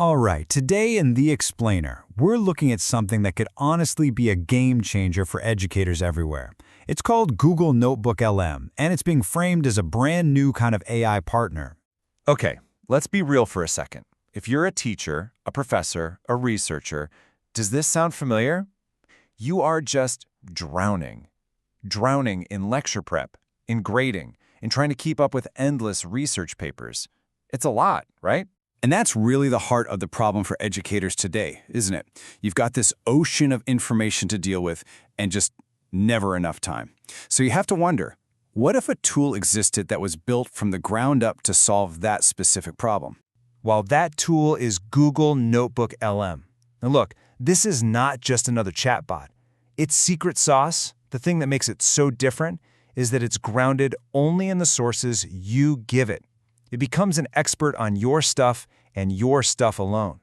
All right, today in The Explainer, we're looking at something that could honestly be a game changer for educators everywhere. It's called Google NotebookLM, and it's being framed as a brand new kind of AI partner. Okay, let's be real for a second. If you're a teacher, a professor, a researcher, does this sound familiar? You are just drowning. Drowning in lecture prep, in grading, in trying to keep up with endless research papers. It's a lot, right? And that's really the heart of the problem for educators today, isn't it? You've got this ocean of information to deal with and just never enough time. So you have to wonder, what if a tool existed that was built from the ground up to solve that specific problem? Well, that tool is Google NotebookLM. Now look, this is not just another chatbot. Its secret sauce, the thing that makes it so different, is that it's grounded only in the sources you give it. It becomes an expert on your stuff and your stuff alone.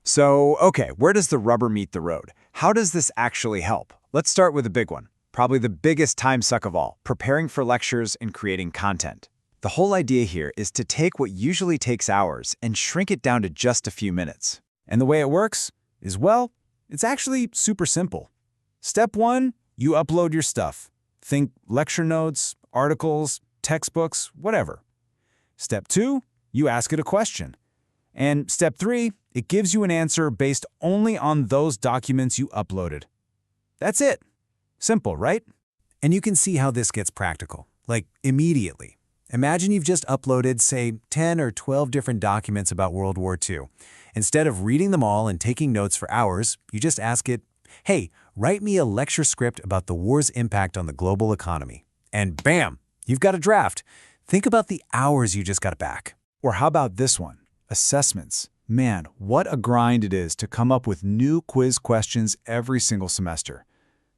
So, okay, where does the rubber meet the road? How does this actually help? Let's start with the big one. Probably the biggest time suck of all, preparing for lectures and creating content. The whole idea here is to take what usually takes hours and shrink it down to just a few minutes. And the way it works is, well, it's actually super simple. Step one, you upload your stuff. Think lecture notes, articles, textbooks, whatever. Step two, you ask it a question. And step three, it gives you an answer based only on those documents you uploaded. That's it. Simple, right? And you can see how this gets practical, like immediately. Imagine you've just uploaded, say, 10 or 12 different documents about World War II. Instead of reading them all and taking notes for hours, you just ask it, hey, write me a lecture script about the war's impact on the global economy. And bam, you've got a draft. Think about the hours you just got back. Or how about this one? Assessments. Man, what a grind it is to come up with new quiz questions every single semester.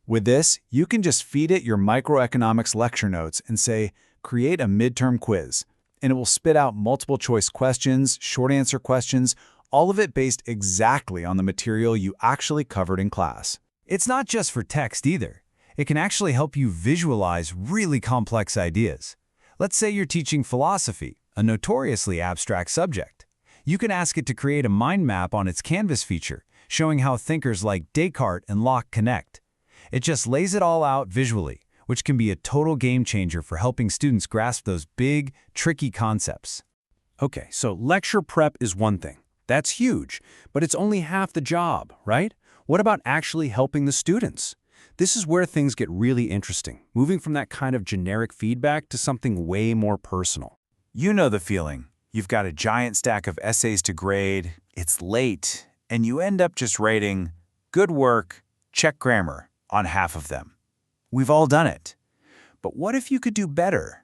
With this, you can just feed it your microeconomics lecture notes and say, create a midterm quiz. And it will spit out multiple choice questions, short answer questions, all of it based exactly on the material you actually covered in class. It's not just for text either. It can actually help you visualize really complex ideas. Let's say you're teaching philosophy, a notoriously abstract subject. You can ask it to create a mind map on its Canvas feature, showing how thinkers like Descartes and Locke connect. It just lays it all out visually, which can be a total game changer for helping students grasp those big, tricky concepts. Okay, so lecture prep is one thing. That's huge, but it's only half the job, right? What about actually helping the students? This is where things get really interesting, moving from that kind of generic feedback to something way more personal. You know the feeling. You've got a giant stack of essays to grade, it's late, and you end up just rating, good work, check grammar, on half of them. We've all done it. But what if you could do better?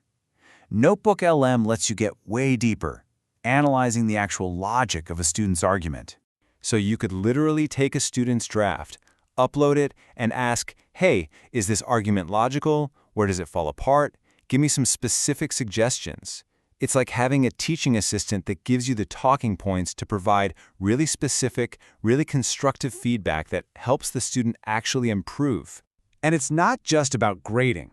NotebookLM lets you get way deeper, analyzing the actual logic of a student's argument. So you could literally take a student's draft, upload it, and ask, hey, is this argument logical? Where does it fall apart? Give me some specific suggestions. It's like having a teaching assistant that gives you the talking points to provide really specific, really constructive feedback that helps the student actually improve. And it's not just about grading.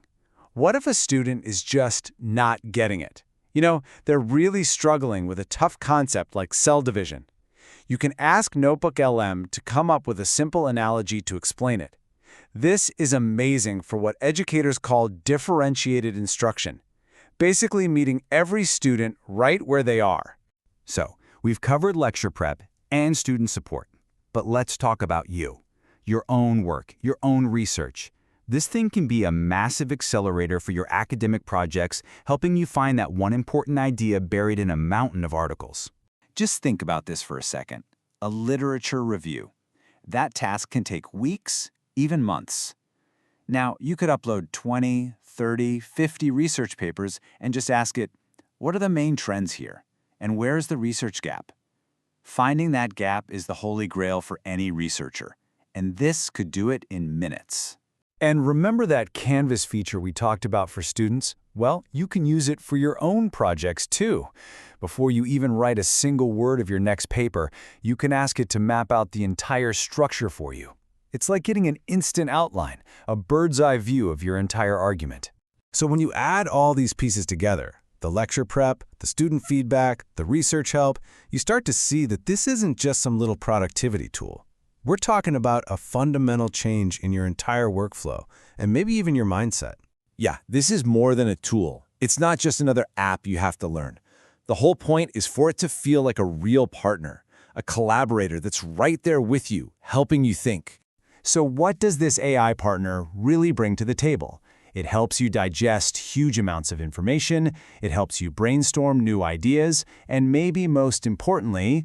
What if a student is just not getting it? You know, they're really struggling with a tough concept like cell division. You can ask NotebookLM to come up with a simple analogy to explain it. This is amazing for what educators call differentiated instruction, basically meeting every student right where they are. So, we've covered lecture prep and student support, but let's talk about you, your own work, your own research. This thing can be a massive accelerator for your academic projects, helping you find that one important idea buried in a mountain of articles. Just think about this for a second. A literature review. That task can take weeks, even months. Now, you could upload 20, 30, 50 research papers and just ask it, what are the main trends here? And where is the research gap? Finding that gap is the holy grail for any researcher, and this could do it in minutes. And remember that Canvas feature we talked about for students? Well, you can use it for your own projects too. Before you even write a single word of your next paper, you can ask it to map out the entire structure for you. It's like getting an instant outline, a bird's eye view of your entire argument. So when you add all these pieces together, The lecture prep, the student feedback, the research help, you start to see that this isn't just some little productivity tool. We're talking about a fundamental change in your entire workflow, and maybe even your mindset. Yeah, this is more than a tool. It's not just another app you have to learn. The whole point is for it to feel like a real partner, a collaborator that's right there with you, helping you think. So what does this AI partner really bring to the table? It helps you digest huge amounts of information, it helps you brainstorm new ideas, and maybe most importantly,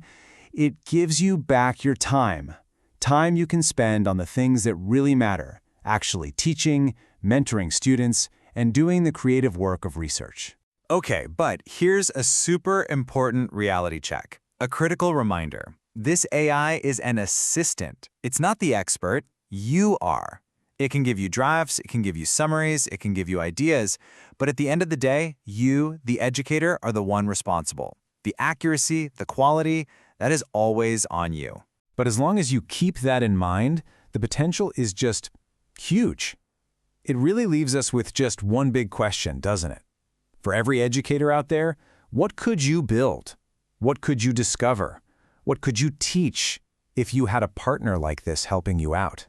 it gives you back your time. Time you can spend on the things that really matter, actually teaching, mentoring students, and doing the creative work of research. Okay, but here's a super important reality check. A critical reminder. This AI is an assistant. It's not the expert. You are. It can give you drafts, it can give you summaries, it can give you ideas, but at the end of the day, you, the educator, are the one responsible. The accuracy, the quality, that is always on you. But as long as you keep that in mind, the potential is just huge. It really leaves us with just one big question, doesn't it? For every educator out there, what could you build? What could you discover? What could you teach if you had a partner like this helping you out?